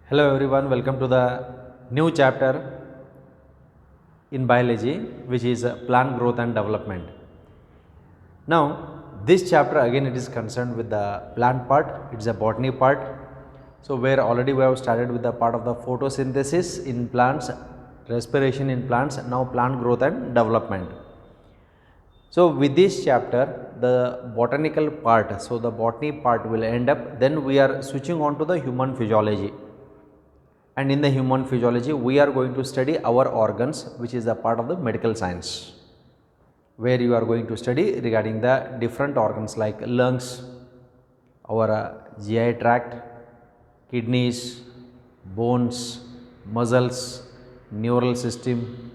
Hello everyone, welcome to the new chapter in biology, which is plant growth and development. Now this chapter again it is concerned with the plant part, it is a botany part. So where already we have started with the part of the photosynthesis in plants, respiration in plants, now plant growth and development. So with this chapter the botanical part, so the botany part will end up, then we are switching on to the human physiology. And in the human physiology we are going to study our organs, which is a part of the medical science, where you are going to study regarding the different organs like lungs, our GI tract, kidneys, bones, muscles, neural system,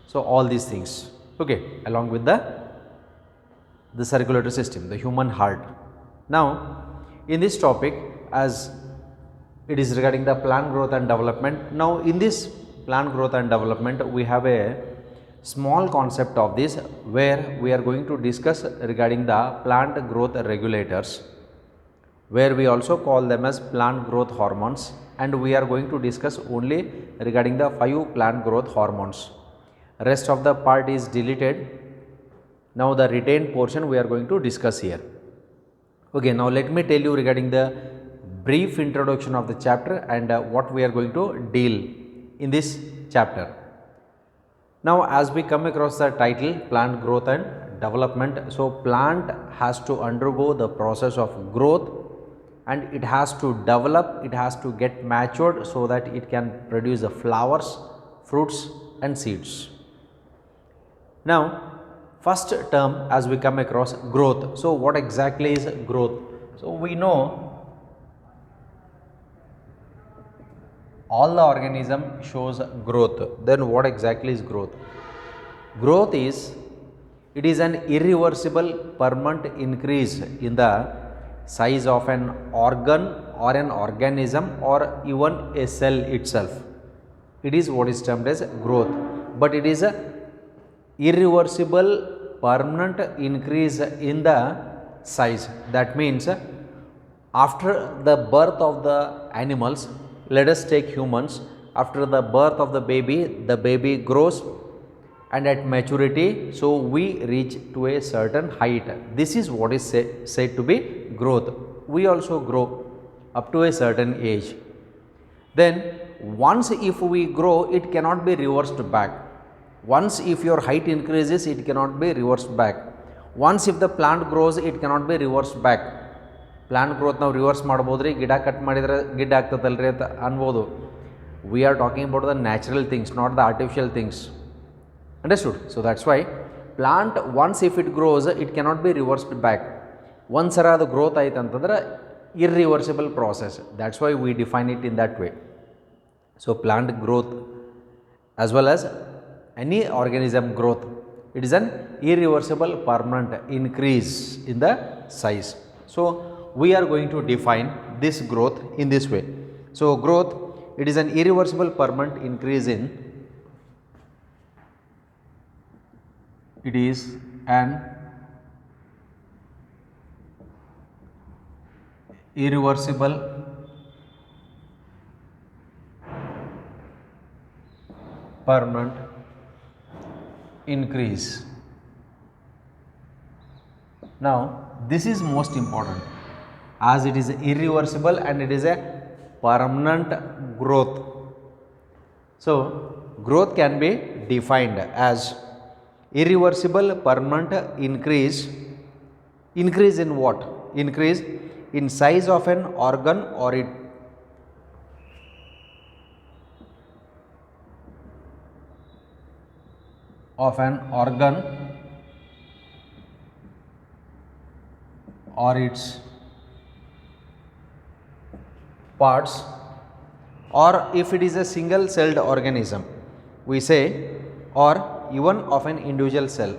so all these things, okay, along with the circulatory system, the human heart. Now in this topic, as it is regarding the plant growth and development. Now in this plant growth and development we have a small concept of this, where we are going to discuss regarding the plant growth regulators, where we also call them as plant growth hormones, and we are going to discuss only regarding the 5 plant growth hormones. Rest of the part is deleted. Now the retained portion we are going to discuss here. Okay, now let me tell you regarding the brief introduction of the chapter and what we are going to deal in this chapter. Now as we come across the title plant growth and development, so plant has to undergo the process of growth and it has to develop, it has to get matured so that it can produce the flowers, fruits and seeds. Now first term as we come across growth. So what exactly is growth? So we know all the organism shows growth. Then what exactly is growth? Growth is, it is an irreversible permanent increase in the size of an organ or an organism or even a cell itself. It is what is termed as growth, but it is a irreversible permanent increase in the size. That means after the birth of the animals, let us take humans, after the birth of the baby grows and at maturity, so we reach to a certain height. This is what is said to be growth. We also grow up to a certain age. Then once if we grow, it cannot be reversed back. Once if your height increases, it cannot be reversed back. Once if the plant grows, it cannot be reversed back. Plant growth ನಾವು reverse ಮಾಡ್ಬೋದು ರೀ, ಗಿಡ cut ಮಾಡಿದರೆ ಗಿಡ ಆಗ್ತದಲ್ರಿ ಅಂತ ಅನ್ಬೋದು. We are talking about the natural things, not the artificial things. Understood? So that's why plant once if it gross it cannot be reversed back. ಒಂದು ಸರ ಅದು ಗ್ರೋತ್ ಆಯ್ತು ಅಂತಂದ್ರೆ irreversible process. That's why we define it in that way. So plant growth as well as any organism growth, it is an irreversible permanent increase in the size. So we are going to define this growth in this way. So growth, it is an irreversible permanent increase in, it is an irreversible permanent increase. Now this is most important, as it is irreversible and it is a permanent growth. So growth can be defined as irreversible permanent increase. Increase in what? Increase in size of an organ or it of an organ or its parts, or if it is a single celled organism we say, or even of an individual cell.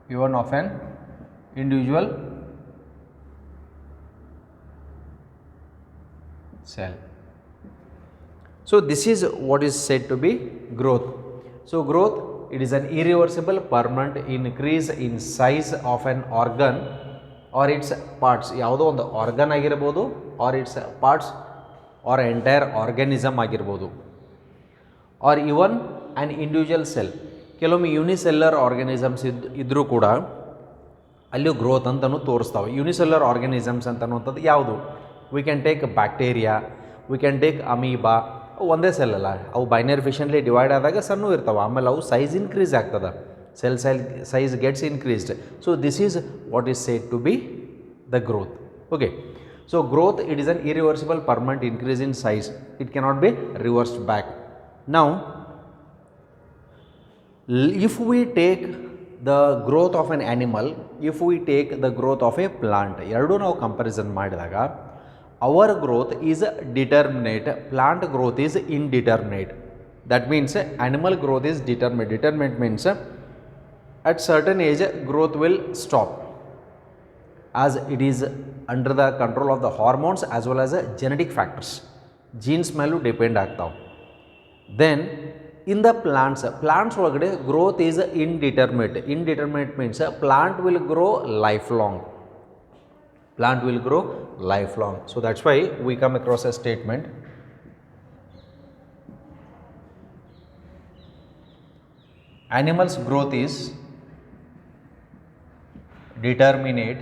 Even of an individual cell. So this is what is said to be growth. So growth it is an irreversible permanent increase in size of an organ or its parts. ಯಾವುದೋ ಒಂದು organ ಆಗಿರ್ಬೋದು or it's parts or entire organism ಆಗಿರ್ಬೋದು or even an individual cell. ಕೆಲವೊಮ್ಮೆ unicellular organisms ಇದ್ದರೂ ಕೂಡ ಅಲ್ಲಿಯೂ growth ಅಂತಲೂ ತೋರಿಸ್ತಾವೆ. ಯೂನಿಸೆಲ್ಲರ್ organisms ಅಂತನ್ನುವಂಥದ್ದು ಯಾವುದು? We can take bacteria, we can take amoeba. ಒಂದೇ ಸೆಲ್ ಅಲ್ಲ, ಅವು ಬೈನರಿ ಫಿಷನ್ಲಿ ಡಿವೈಡ್ ಆದಾಗ ಸಣ್ಣ ಇರ್ತಾವೆ, ಆಮೇಲೆ ಅವು ಸೈಜ್ ಇನ್ಕ್ರೀಸ್ ಆಗ್ತದೆ, cell size gets increased. So this is what is said to be the growth. Okay, so growth it is an irreversible permanent increase in size, it cannot be reversed back. Now if we take the growth of an animal, if we take the growth of a plant, ಎರಡೂ ನಾವು comparison ಮಾಡಿದಾಗ our growth is determinate, plant growth is indeterminate. That means animal growth is determinate. Determinate means at certain age growth will stop as it is under the control of the hormones as well as genetic factors. Genes ಮೇಲೂ depend ಆಗ್ತಾವೆ. Then in the plants ಒಳಗಡೆ growth is indeterminate. Indeterminate means plant will grow lifelong. Plant will grow lifelong. So that's why we come across a statement, animals growth is determinate.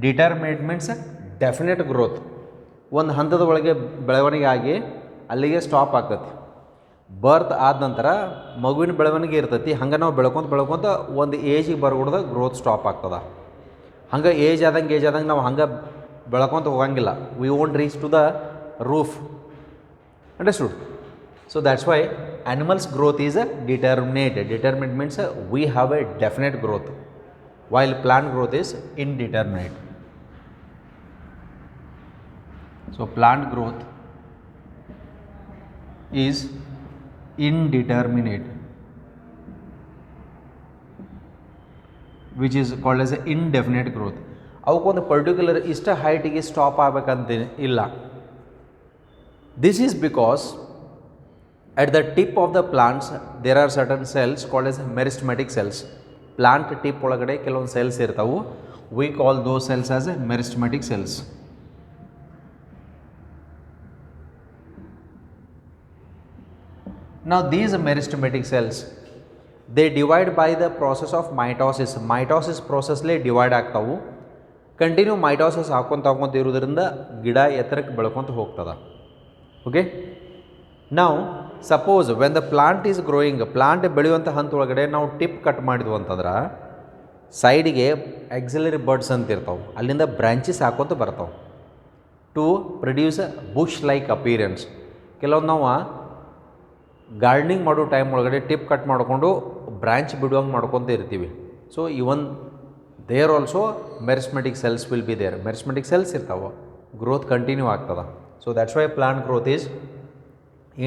Determinate means definite growth. ಒಂದು ಹಂತದ ಒಳಗೆ ಬೆಳವಣಿಗೆ ಆಗಿ ಅಲ್ಲಿಗೆ stop ಆಗ್ತೈತಿ. ಬರ್ತ್ ಆದ ನಂತರ ಮಗುವಿನ ಬೆಳವಣಿಗೆ ಇರ್ತೈತಿ. ಹಂಗೆ ನಾವು ಬೆಳ್ಕೊಂತ ಒಂದು ಏಜಿಗೆ ಬರ್ಬಿಡ್ದಾಗ ಗ್ರೋತ್ ಸ್ಟಾಪ್ ಆಗ್ತದೆ. ಹಂಗೆ ಏಜ್ ಆದಂಗೆ ನಾವು ಹಂಗೆ ಬೆಳ್ಕೊಂತ ಹೋಗಂಗಿಲ್ಲ. We won't reach to the roof. Understood? So that's why animals growth is determinate. Determinate means we have a definite growth, while plant growth is indeterminate. So plant growth is indeterminate, which is called as indefinite growth. ಅವಕ್ಕೊಂದು particular ಇಷ್ಟ ಹೈಟಿಗೆ stop ಆಗಬೇಕಂತ ಇಲ್ಲ. This is because at the tip of the plants there are certain cells called as meristematic cells. Plant tip ಒಳಗಡೆ ಕೆಲವೊಂದು cells ಇರ್ತಾವೆ. we call those cells as meristematic cells. Now these meristematic cells, they divide by the process of mitosis. Mitosis process ಲೇ divide ಆಗ್ತಾವು. Continue mitosis ಹಾಕ್ಕೊಂತ ಇರೋದ್ರಿಂದ ಗಿಡ ಎತ್ತರಕ್ಕೆ ಬೆಳ್ಕೊತ ಹೋಗ್ತದೆ. Okay, ನಾವು suppose when the plant is growing, plant ಬೆಳೆಯುವಂಥ ಹಂತ ಒಳಗಡೆ ನಾವು ಟಿಪ್ ಕಟ್ ಮಾಡಿದ್ವು ಅಂತಂದ್ರೆ ಸೈಡಿಗೆ ಆಕ್ಸಿಲರಿ ಬಡ್ಸ್ ಅಂತ ಇರ್ತಾವೆ, ಅಲ್ಲಿಂದ ಬ್ರ್ಯಾಂಚಸ್ ಹಾಕ್ಕೊಂತ ಬರ್ತಾವೆ to produce bush like appearance. ಕೆಲವೊಂದು ನಾವು ಗಾರ್ಡನಿಂಗ್ ಮಾಡೋ ಟೈಮ್ ಒಳಗಡೆ ಟಿಪ್ ಕಟ್ ಮಾಡಿಕೊಂಡು ಬ್ರ್ಯಾಂಚ್ ಬಿಡುವಂಗೆ ಮಾಡ್ಕೊತ ಇರ್ತೀವಿ. So even there also meristematic cells will be there. Meristematic cells ಇರ್ತಾವೆ, ಗ್ರೋತ್ ಕಂಟಿನ್ಯೂ ಆಗ್ತದೆ. So that's why plant growth is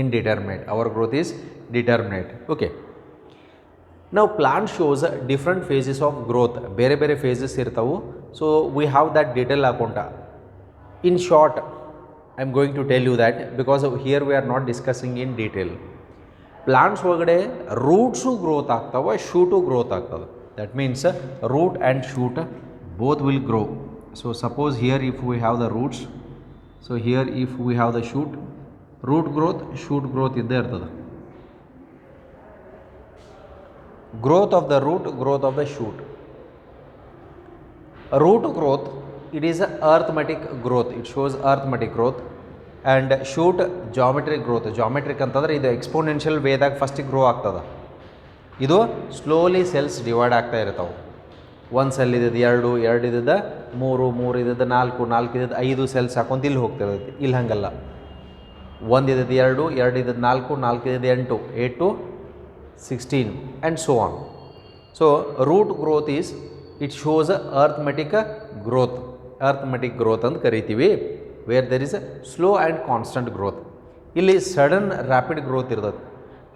indeterminate. Our growth is determinate. Okay, now plant shows different phases of growth. ಬೇರೆ ಬೇರೆ phases ಇರ್ತಾವು. So we have that detail account. In short I am going to tell you that because here we are not discussing in detail. Plants ಒಳಗಡೆ roots growth ಆಗ್ತಾವೆ, shoot growth ಆಗ್ತದೆ. That means root and shoot both will grow. So suppose here if we have the roots, so here if we have the shoot, root growth shoot growth ಇದ್ದೇ ಇರ್ತದೆ. Growth of the root, growth of the shoot. Root growth it is arithmetic growth, it shows arithmetic growth. And shoot geometric growth. Geometric ಅಂತಂದ್ರೆ ಇದು exponential ವೇದಾಗ ಫಸ್ಟಿಗೆ grow ಆಗ್ತದೆ. ಇದು slowly cells divide ಆಗ್ತಾ ಇರ್ತಾವೆ. ಒಂದು ಸೆಲ್ ಇದ್ದದ್ದು 2, 2 ಇದ್ದದ್ದು 3, 3 ಇದ್ದದ್ದು 4, 4 ಇದ್ದದ್ದು 5 ಸೆಲ್ಸ್ ಹಾಕೊಂತ ಇಲ್ಲಿ ಹೋಗ್ತಿರ್ತೈತಿ. ಇಲ್ಲಿ ಹಂಗಲ್ಲ, 1 ಇದ್ದದ್ದು 2, 2 ಇದ್ದದ್ದು 4, 4 ಇದ್ದದ್ದು 8, 8 to 16 and so on. So root growth is it shows arithmetic growth. Arithmetic growth ಅಂತ ಕರಿತೀವಿ. Where there is a slow and constant growth. ಇಲ್ಲಿ ಸಡನ್ ರ್ಯಾಪಿಡ್ ಗ್ರೋತ್ ಇರ್ತದೆ.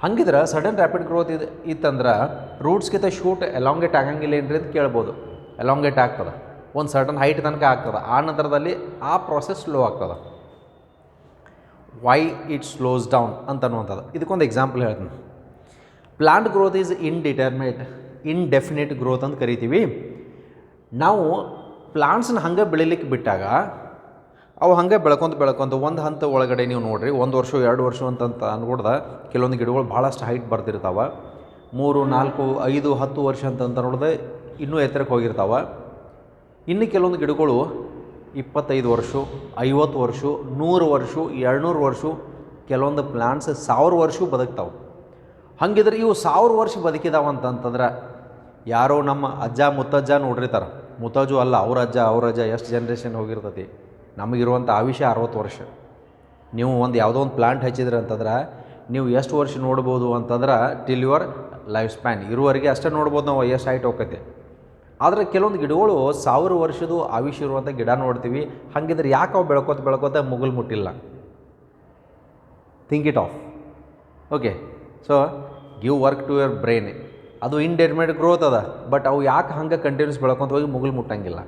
ಹಂಗಿದ್ರೆ ಸಡನ್ ರ್ಯಾಪಿಡ್ ಗ್ರೋತ್ ಇತ್ತಂದ್ರೆ ರೂಟ್ಸ್ಗಿಂತ ಶೂಟ್ ಎಲಾಂಗೇಟ್ ಆಗಂಗಿಲ್ಲ ಏನ್ರಿ ಅಂತ ಕೇಳ್ಬೋದು. ಎಲಾಂಗೇಟ್ ಆಗ್ತದೆ, ಒಂದು ಸರ್ಟನ್ ಹೈಟ್ ತನಕ ಆಗ್ತದೆ. ಆ ನಂತರದಲ್ಲಿ ಆ ಪ್ರಾಸೆಸ್ ಸ್ಲೋ ಆಗ್ತದೆ. ವೈ ಇಟ್ ಸ್ಲೋಸ್ ಡೌನ್ ಅಂತ ಅನ್ನುವಂಥದ್ದು. ಇದಕ್ಕೊಂದು ಎಕ್ಸಾಂಪಲ್ ಹೇಳ್ತೀನಿ. ಪ್ಲಾಂಟ್ ಗ್ರೋತ್ ಈಸ್ ಇನ್ಡೆಫಿನೇಟ್ ಗ್ರೋತ್ ಅಂತ ಕರಿತೀವಿ. ನಾವು ಪ್ಲಾಂಟ್ಸ್ನ ಹಂಗೆ ಬೆಳಿಲಿಕ್ಕೆ ಬಿಟ್ಟಾಗ ಅವು ಹಂಗೆ ಬೆಳ್ಕೊಂತ ಒಂದು ಹಂತ ಒಳಗಡೆ ನೀವು ನೋಡಿರಿ 1 ವರ್ಷ 2 ವರ್ಷ ಅಂತ ಅನ್ಕೊಡ್ದ ಕೆಲವೊಂದು ಗಿಡಗಳು ಭಾಳಷ್ಟು ಹೈಟ್ ಬರ್ತಿರ್ತಾವೆ. 3, 4, 5, 10 ವರ್ಷ ಅಂತ ನೋಡಿದ್ರೆ ಇನ್ನೂ ಎತ್ತರಕ್ಕೆ ಹೋಗಿರ್ತಾವೆ. ಇನ್ನು ಕೆಲವೊಂದು ಗಿಡಗಳು 25 ವರ್ಷ, 50 ವರ್ಷ, 100 ವರ್ಷ, 200 ವರ್ಷ, ಕೆಲವೊಂದು ಪ್ಲಾಂಟ್ಸ್ 1000 ವರ್ಷ ಬದುಕ್ತಾವೆ. ಹಂಗಿದ್ರೆ ಇವು 1000 ವರ್ಷ ಬದುಕಿದಾವೆ ಅಂತಂದ್ರೆ ಯಾರೋ ನಮ್ಮ ಅಜ್ಜ ಮುತ್ತಜ್ಜ ನೋಡಿರ್ತಾರೆ. ಮುತ್ತಜ್ಜು ಅಲ್ಲ, ಅವ್ರ ಅಜ್ಜ ಎಷ್ಟು ಜನ್ರೇಷನ್ ಹೋಗಿರ್ತೈತಿ. ನಮಗಿರುವಂಥ ಆಯುಷ್ಯ 60 ವರ್ಷ. ನೀವು ಯಾವುದೋ ಒಂದು ಪ್ಲಾಂಟ್ ಹಚ್ಚಿದ್ರಿ ಅಂತಂದ್ರೆ ನೀವು ಎಷ್ಟು ವರ್ಷ ನೋಡ್ಬೋದು ಅಂತಂದ್ರೆ ಟಿಲ್ ಯುವರ್ ಲೈಫ್ ಸ್ಪ್ಯಾನ್ ಇರುವವರೆಗೆ ಅಷ್ಟೇ ನೋಡ್ಬೋದು ನಾವು, ಎಷ್ಟು ಹೈಟ್ ಹೋಗ್ತೈತೆ. ಆದರೆ ಕೆಲವೊಂದು ಗಿಡಗಳು 1000 ವರ್ಷದ ಆಯುಷ್ಯ ಇರುವಂಥ ಗಿಡ ನೋಡ್ತೀವಿ. ಹಾಗಿದ್ರೆ ಯಾಕೆ ಅವು ಬೆಳ್ಕೋತ ಮುಗುಲ್ ಮುಟ್ಟಿಲ್ಲ? Think it of. Okay, so give work to your brain. ಅದು ಇನ್ಡೆಫಿನಿಟ್ ಗ್ರೋತ್ ಅದ, ಬಟ್ ಅವು ಯಾಕೆ ಹಂಗೆ ಕಂಟಿನ್ಯೂಸ್ ಬೆಳ್ಕೊತ ಹೋಗಿ ಮುಗುಲ್ ಮುಟ್ಟಂಗಿಲ್ಲ?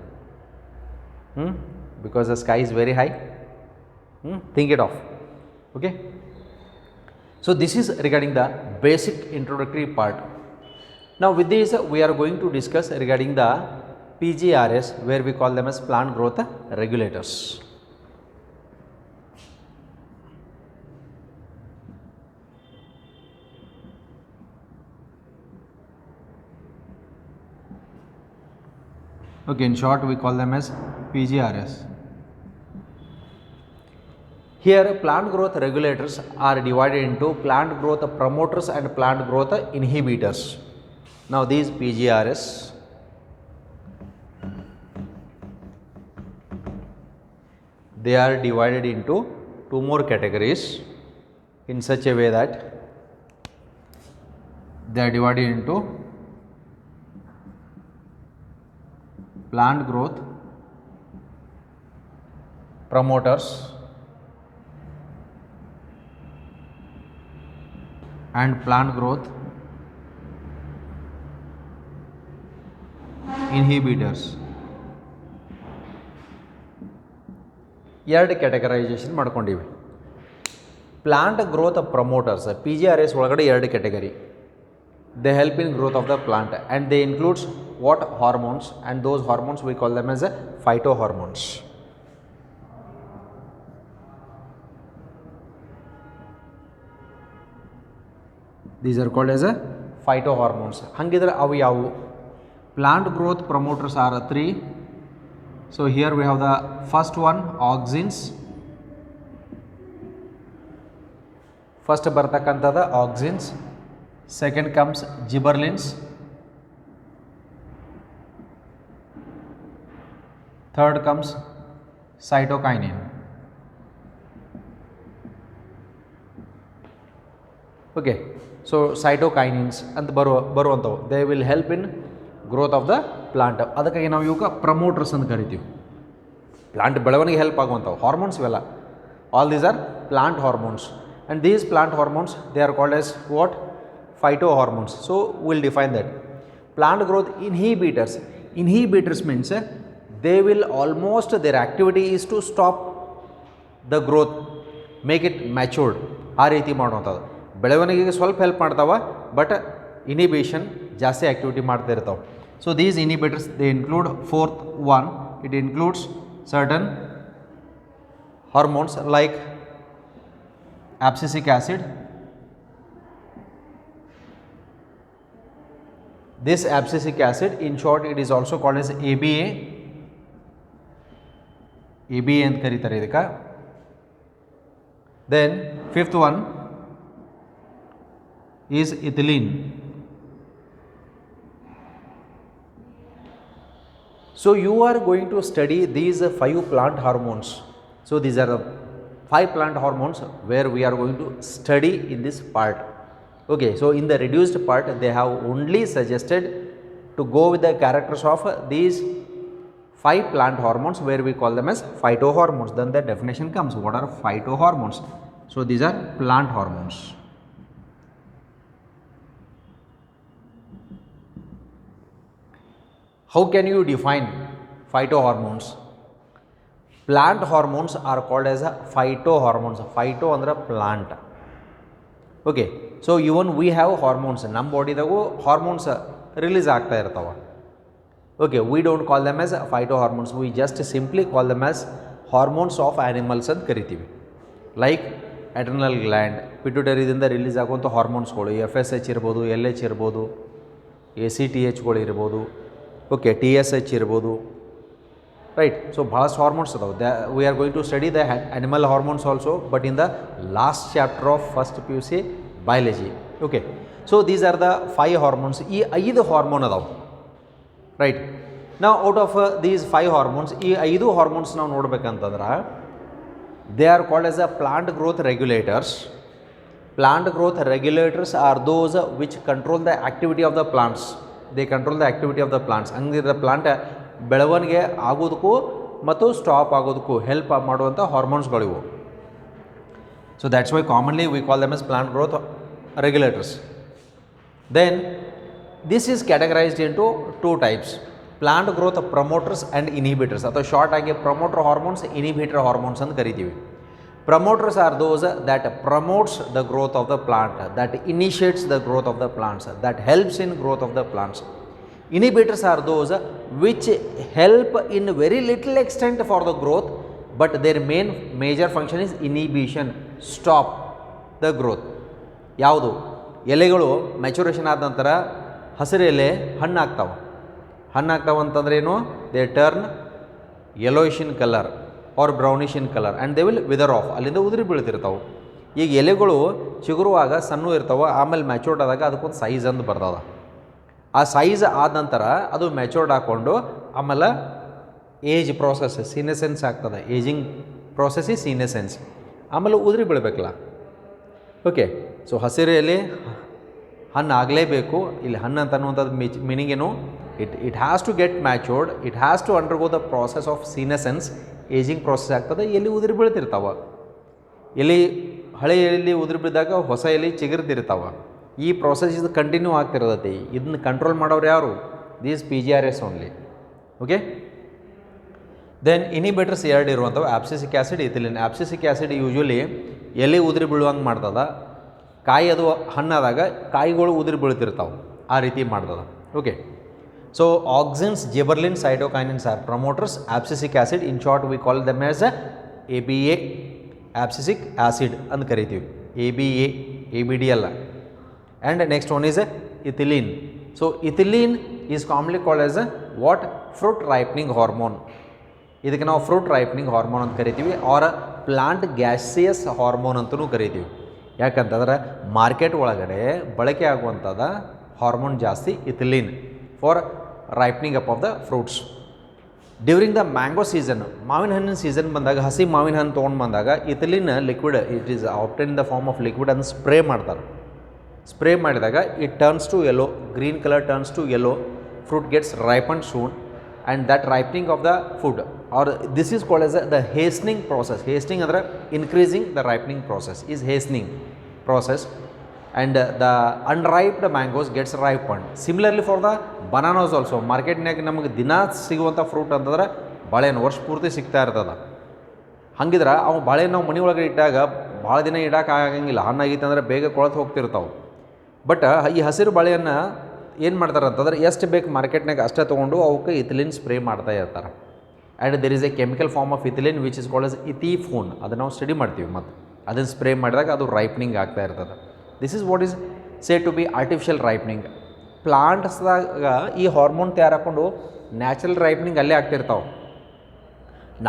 Because the sky is very high. Think it of. Okay, so this is regarding the basic introductory part. Now with this we are going to discuss regarding the PGRS, where we call them as plant growth regulators. Okay, in short we call them as PGRS. Here plant growth regulators are divided into plant growth promoters and plant growth inhibitors. Now these PGRS they are divided into 2 more categories in such a way that they are divided into plant growth promoters and plant growth inhibitors. ಎರಡು categorization ಮಾಡ್ಕೊಂಡಿವಿ. Plant growth promoters PGRS ಒಳಗಡೆ 2 category. They help in growth of the plant and they includes what hormones, and those hormones we call them as a phyto hormones. These are called as a phytohormones. ಹಂಗಿದ್ರೆ ಅವು ಯಾವುವು? Plant growth promoters are 3. So here we have the first one, auxins. First ಬರ್ತಕ್ಕಂಥದ್ದು auxins. Second comes gibberellins. Third comes cytokinin. Okay, so cytokinins ಅಂತ ಬರುವಂಥವು they will help in growth of the plant. ಅದಕ್ಕಾಗಿ ನಾವು ಇವಾಗ promoters ಅಂತ ಕರಿತೀವಿ. Plant ಬೆಳವಣಿಗೆ help ಆಗುವಂಥವು ಹಾರ್ಮೋನ್ಸ್ ಇವೆಲ್ಲ. All these are plant hormones, and these plant hormones they are called as what? Phyto hormones. So will define that. Plant growth inhibitors means they will almost their activity is to stop the growth, make it matured. ಆ ರೀತಿ ಮಾಡುವಂಥದ್ದು ಬೆಳವಣಿಗೆಗೆ ಸ್ವಲ್ಪ help ಮಾಡ್ತಾವೆ, but ಇನಿಬಿಷನ್ ಜಾಸ್ತಿ activity ಮಾಡ್ತಾ ಇರ್ತಾವೆ. So these inhibitors they include fourth one, it includes certain hormones like abscisic acid. This abscisic acid, in short it is also called as ABA ಅಂತ ಕರೀತಾರೆ ಇದಕ್ಕೆ. Then fifth one is ethylene. So you are going to study these 5 plant hormones. So these are the 5 plant hormones where we are going to study in this part. Okay, so in the reduced part they have only suggested to go with the characters of these 5 plant hormones where we call them as phytohormones. Then the definition comes, what are phytohormones? So these are plant hormones. How can you define phytohormones? Plant hormones are called as a phyto hormones. Phyto ಅಂದ್ರೆ plant. Okay, so even we have hormones, ನಮ್ಮ ಬಾಡಿದಾಗೂ hormones release ಆಗ್ತಾ ಇರ್ತಾವೆ. Okay, we don't call them as phyto hormones, we just simply call them as hormones of animals ಅಂತ ಕರಿತೀವಿ. Like adrenal gland, ಪಿಟ್ಯೂಟರಿದಿಂದ release ಆಗುವಂಥ ಹಾರ್ಮೋನ್ಸ್ಗಳು FSH ಇರ್ಬೋದು, LH ಇರ್ಬೋದು, ACTHಗಳು ಇರ್ಬೋದು, ಓಕೆ, TSH ಇರ್ಬೋದು, ರೈಟ್. ಸೊ ಭಾಳಷ್ಟು ಹಾರ್ಮೋನ್ಸ್ ಅದಾವೆ. We are going to study the animal hormones also, but in the last chapter of first PUC biology. Okay, so these are the 5 hormones. ಈ 5 hormone ಅದಾವೆ, right. ನಾವು out of these 5 hormones, ಈ 5 hormones ನಾವು ನೋಡ್ಬೇಕಂತಂದ್ರೆ they are called as a plant growth regulators. Plant growth regulators are those which control the activity of the plants. They control the activity of the plants. ಹಂಗಿದ್ರೆ plant ಬೆಳವಣಿಗೆ ಆಗೋದಕ್ಕೂ ಮತ್ತು stop ಆಗೋದಕ್ಕೂ help ಮಾಡುವಂಥ ಹಾರ್ಮೋನ್ಸ್ಗಳಿವು. So that's why commonly we call them as plant growth regulators. Then this is categorized into 2 types: plant growth promoters and inhibitors, ಅಥವಾ short ಆಗಿ promoter hormones, inhibitor hormones ಅಂತ ಕರಿತೀವಿ. Promoters are those that promotes the growth of the plant, that initiates the growth of the plants, that helps in growth of the plants. Inhibitors are those which help in very little extent for the growth, but their major function is inhibition, stop the growth. ಯಾವುದು? ಎಲೆಗಳು maturation ಆದ ನಂತರ ಹಸಿರು ಎಲೆ ಹಣ್ಣಾಗ್ತಾವೆ. ಹಣ್ಣಾಗ್ತಾವೆ ಅಂತಂದ್ರೆ ಏನು? They turn yellowish in colour or brownish in colour and they will wither off, ಅಲ್ಲಿಂದ ಉದುರಿ ಬೀಳ್ತಿರ್ತಾವೆ. ಈಗ ಎಲೆಗಳು ಚಿಗುರುವಾಗ ಸಣ್ಣ ಇರ್ತಾವೆ, ಆಮೇಲೆ ಮ್ಯಾಚೂರ್ಡ್ ಆದಾಗ ಅದಕ್ಕೊಂದು ಸೈಜ್ ಅಂತ ಬರ್ತದೆ. ಆ ಸೈಜ್ ಆದ ನಂತರ ಅದು ಮ್ಯಾಚೂರ್ಡ್ ಹಾಕ್ಕೊಂಡು ಆಮೇಲೆ ಏಜ್ ಪ್ರೋಸೆಸ್ ಸೀನೆಸೆನ್ಸ್ ಆಗ್ತದೆ. ಏಜಿಂಗ್ ಪ್ರೋಸೆಸ್ ಈ ಸೀನೆಸೆನ್ಸ್, ಆಮೇಲೆ ಉದುರಿ ಬೀಳಬೇಕಲ್ಲ. ಓಕೆ, ಸೊ ಹಸಿರು ಎಲೆ ಹಣ್ಣು ಆಗಲೇಬೇಕು. ಇಲ್ಲಿ ಹಣ್ಣು ಅಂತ ಅನ್ನುವಂಥದ್ದು ಮೀನಿಂಗ್ ಏನು? It has to get matured, it has to undergo the process of senescence, ageing process ಆಗ್ತದೆ. ಎಲ್ಲಿ ಉದುರಿ ಬೀಳ್ತಿರ್ತಾವೆ, ಎಲ್ಲಿ ಹಳೆ ಎಲ್ಲಿ ಉದುರಿ ಬಿದ್ದಾಗ ಹೊಸ ಎಲೆ ಚಿಗುರ್ತಿರ್ತಾವೆ. ಈ ಪ್ರೋಸೆಸ್ ಇದು ಕಂಟಿನ್ಯೂ ಆಗ್ತಿರ್ತೈತಿ. ಇದನ್ನ ಕಂಟ್ರೋಲ್ ಮಾಡೋರು ಯಾರು? These PGRS only. Okay, then inhibitors ಎರಡು ಇರುವಂಥವು abscisic acid, ethylene. Abscisic acid usually ಎಲೆ ಉದುರಿ ಬೀಳುವಂಗೆ ಮಾಡ್ತದೆ. ಕಾಯಿ ಅದು ಹಣ್ಣಾದಾಗ ಕಾಯಿಗಳು ಉದುರಿ ಬೀಳ್ತಿರ್ತಾವೆ, ಆ ರೀತಿ ಮಾಡ್ತದೆ. Okay, so auxins, gibberellin, cytokinins are promoters. Abscisic acid, in short we call them as ABA, abscisic acid ಅಂತ ಕರಿತೀವಿ. ABA, ABD ಅಲ್ಲ. And next one is ethylene. So ethylene is commonly called as what? Fruit ripening hormone. ಇದಕ್ಕೆ ನಾವು fruit ripening hormone ಅಂತ ಕರಿತೀವಿ, R plant gaseous hormone ಅಂತಲೂ ಕರಿತೀವಿ. ಯಾಕಂತಂದ್ರೆ ಮಾರ್ಕೆಟ್ ಒಳಗಡೆ ಬಳಕೆ ಆಗುವಂಥದ್ದು ಹಾರ್ಮೋನ್ ಜಾಸ್ತಿ ethylene for ripening up of the fruits. During the mango season, ಮಾವಿನ ಹಣ್ಣಿನ ಸೀಸನ್ ಬಂದಾಗ, ಹಸಿ ಮಾವಿನ ಹಣ್ಣು ತೊಗೊಂಡು ಬಂದಾಗ ethylene liquid, it is often in the form of liquid, ಅದನ್ನು ಸ್ಪ್ರೇ ಮಾಡ್ತಾರೆ. ಸ್ಪ್ರೇ ಮಾಡಿದಾಗ it turns to yellow, green colour turns to yellow, fruit gets ripen soon, and that ripening of the food or this is called as the hastening process. Hastening ಅಂದರೆ increasing the ripening process is hastening process, and the unripe mangoes gets ripened. Similarly for the bananas also. ಮಾರ್ಕೆಟ್ನಾಗ ನಮಗೆ ದಿನ ಸಿಗುವಂಥ fruit ಅಂತಂದ್ರೆ ಬಾಳೆಹಣ್ಣು ವರ್ಷ ಪೂರ್ತಿ ಸಿಗ್ತಾ ಇರ್ತದೆ. ಹಂಗಿದ್ರೆ ಅವು ಬಾಳೆಹಣ್ಣು ನಾವು ಮನೆ ಒಳಗಡೆ ಇಟ್ಟಾಗ ಭಾಳ ದಿನ ಇಡೋಕೆ ಆಗಂಗಿಲ್ಲ. ಹಣ್ಣಾಗಿತ್ತು ಅಂದರೆ ಬೇಗ ಕೊಳತು ಹೋಗ್ತಿರ್ತಾವೆ. ಬಟ್ ಈ ಹಸಿರು ಬಾಳೆಹಣ್ಣು ಏನು ಮಾಡ್ತಾರೆ ಅಂತಂದ್ರೆ ಎಷ್ಟು ಬೇಕು ಮಾರ್ಕೆಟ್ನಾಗ ಅಷ್ಟೇ ತೊಗೊಂಡು ಅವಕ್ಕೆ ಇಥಿಲಿನ್ ಸ್ಪ್ರೇ ಮಾಡ್ತಾ ಇರ್ತಾರೆ. And there is a chemical form of ethylene which is called as ethephon. ಅದನ್ನು ನಾವು ಸ್ಟಡಿ ಮಾಡ್ತೀವಿ. ಮತ್ತು ಅದನ್ನು ಸ್ಪ್ರೇ ಮಾಡಿದಾಗ ಅದು ರೈಪನಿಂಗ್ ಆಗ್ತಾ ಇರ್ತದೆ. This is what is say to be artificial ripening. ಪ್ಲಾಂಟ್ಸ್ದಾಗ ಈ ಹಾರ್ಮೋನ್ ತಯಾರು ಹಾಕ್ಕೊಂಡು ನ್ಯಾಚುರಲ್ ರೈಪನಿಂಗ್ ಅಲ್ಲೇ ಆಗ್ತಿರ್ತಾವೆ.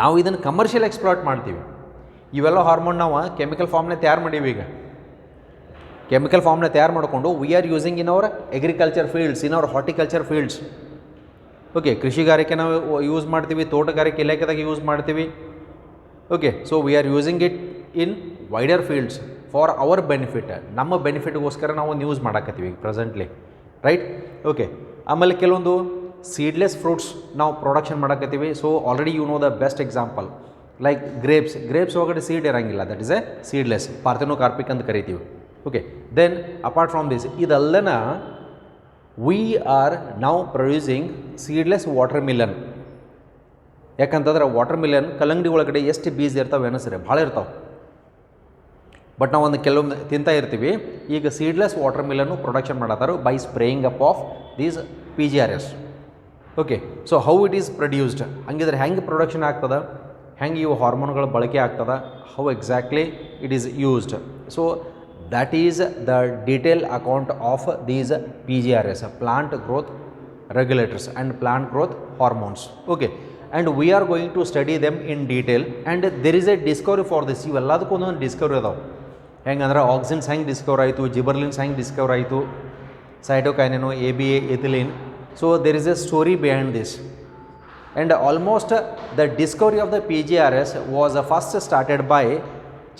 ನಾವು ಇದನ್ನು ಕಮರ್ಷಿಯಲ್ ಎಕ್ಸ್ಪ್ಲಾಯ್ಟ್ ಮಾಡ್ತೀವಿ. ಇವೆಲ್ಲ ಹಾರ್ಮೋನ್ ನಾವು ಕೆಮಿಕಲ್ ಫಾರ್ಮ್ನೇ ತಯಾರು ಮಾಡೀವಿ. ಈಗ ಕೆಮಿಕಲ್ ಫಾರ್ಮ್ನ ತಯಾರು ಮಾಡಿಕೊಂಡು we are using in our agriculture fields, in our horticulture fields. Okay, ಕೃಷಿಗಾರಿಕೆ ನಾವು ಯೂಸ್ ಮಾಡ್ತೀವಿ, ತೋಟಗಾರಿಕೆ ಇಲಾಖೆದಾಗ ಯೂಸ್ ಮಾಡ್ತೀವಿ. Okay, so we are using it in wider fields for our benefit. ನಮ್ಮ ಬೆನಿಫಿಟ್ಗೋಸ್ಕರ ನಾವು ಒಂದು ಯೂಸ್ ಮಾಡಾಕತ್ತೀವಿ ಪ್ರೆಸೆಂಟ್ಲಿ, ರೈಟ್? ಓಕೆ, ಆಮೇಲೆ ಕೆಲವೊಂದು ಸೀಡ್ಲೆಸ್ ಫ್ರೂಟ್ಸ್ ನಾವು ಪ್ರೊಡಕ್ಷನ್ ಮಾಡಾಕತ್ತೀವಿ. So already you know the best example like grapes ಒಳಗಡೆ ಸೀಡ್ ಇರೋಂಗಿಲ್ಲ, that is a seedless, parthenocarpic ಅಂತ ಕರಿತೀವಿ. Okay, then apart from this ಇದೆಲ್ಲನ we are now producing seedless water melon. ಯಾಕಂತಂದ್ರೆ ವಾಟರ್ ಮಿಲನ್ ಕಲ್ಲಂಗಡಿ ಒಳಗಡೆ ಎಷ್ಟು ಬೀಜ ಇರ್ತಾವೆ ಅನಿಸ್ರಿ ಭಾಳ ಇರ್ತಾವೆ. ಬಟ್ ನಾವು ಒಂದು ಕೆಲವೊಂದು ತಿಂತಾ ಇರ್ತೀವಿ. ಈಗ ಸೀಡ್ಲೆಸ್ ವಾಟರ್ ಮಿಲನ್ನು ಪ್ರೊಡಕ್ಷನ್ ಮಾಡತ್ತಾರು by spraying up of these PGRS. Okay, so how it is produced, ಹಂಗಿದ್ರೆ ಹೆಂಗೆ ಪ್ರೊಡಕ್ಷನ್ ಆಗ್ತದೆ, ಹೆಂಗೆ ಇವು ಹಾರ್ಮೋನ್ಗಳ ಬಳಕೆ ಆಗ್ತದೆ, how exactly it is used. So that is the detailed account of these PGRS, plant growth regulators and plant growth hormones. Okay, and we are going to study them in detail, and there is a discovery for this. ಇವೆಲ್ಲದಕ್ಕೂ ಒಂದೊಂದು Discovery ಅದಾವೆ. ಹೆಂಗಂದ್ರೆ auxins ಹೆಂಗೆ Discover ಆಯಿತು, ಜಿಬರ್ಲಿನ್ಸ್ ಹೆಂಗೆ Discover ಆಯಿತು, ಸೈಟೋಕೈನಿನು, ABA, ethylene. So there is a story behind this, and almost the discovery of the PGRS was first started by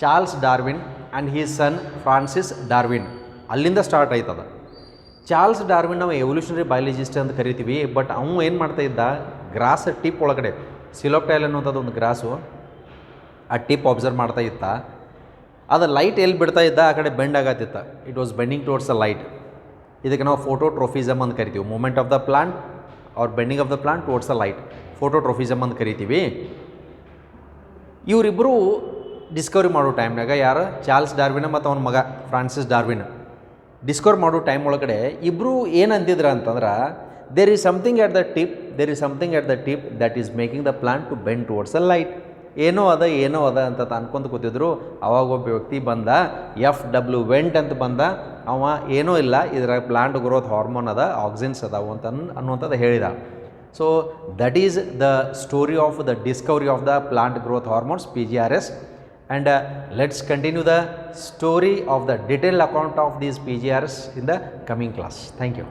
Charles Darwin and his son Francis Darwin. ಅಲ್ಲಿಂದ start ಆಯ್ತದ. Charles Darwin ನಾವು evolutionary biologist ಅಂತ ಕರಿತೀವಿ. But ಅವನು ಏನು ಮಾಡ್ತಾ ಇದ್ದ, gross tip ಒಳಗಡೆ ಸಿಲೋಪ್ಟೈಲ್ ಅನ್ನೋಂಥದ್ದು ಒಂದು ಗ್ರಾಸು, ಆ ಟಿಪ್ ಅಬ್ಸರ್ವ್ ಮಾಡ್ತಾ ಇತ್ತ. ಅದು ಲೈಟ್ ಎಲ್ಲಿ ಬಿಡ್ತಾ ಇದ್ದ ಆ ಕಡೆ ಬೆಂಡ್ ಆಗತ್ತಿತ್ತ. It was bending towards the light. ಇದಕ್ಕೆ ನಾವು ಫೋಟೋಟ್ರೋಫಿಸಮ್ ಅಂತ ಕರಿತೀವಿ. Movement of the plant or bending of the plant towards the light, phototropism ಅಂತ ಕರಿತೀವಿ. ಇವರಿಬ್ಬರು ಡಿಸ್ಕವರಿ ಮಾಡೋ ಟೈಮ್ನಾಗ, ಯಾರು, ಚಾರ್ಲ್ಸ್ ಡಾರ್ವಿನ್ ಮತ್ತು ಅವನ ಮಗ ಫ್ರಾನ್ಸಿಸ್ ಡಾರ್ವಿನ್ ಡಿಸ್ಕವರ್ ಮಾಡೋ ಟೈಮ್ ಒಳಗಡೆ ಇಬ್ಬರು ಏನು ಅಂತಿದ್ರು ಅಂತಂದ್ರೆ, there is something at the tip, there is something at the tip that is making the plant to bend towards the light. ಏನೋ ಅದ ಅಂತ ಅನ್ಕೊಂತ ಕೂತಿದ್ರು. ಅವಾಗ ಒಬ್ಬ ವ್ಯಕ್ತಿ ಬಂದ, FW ವೆಂಟ್ ಅಂತ ಬಂದ. ಅವ ಏನೂ ಇಲ್ಲ, ಇದರ ಪ್ಲಾಂಟ್ ಗ್ರೋತ್ ಹಾರ್ಮೋನ್ ಅದ, ಆಕ್ಸಿನ್ಸ್ ಅದಾವು ಅಂತ ಅನ್ನುವಂಥದ್ದು ಹೇಳಿದ. So that is the story of the Discovery of the plant growth hormones, PGRS. And let's continue the story of the detailed account of these PGRs in the coming class. Thank you.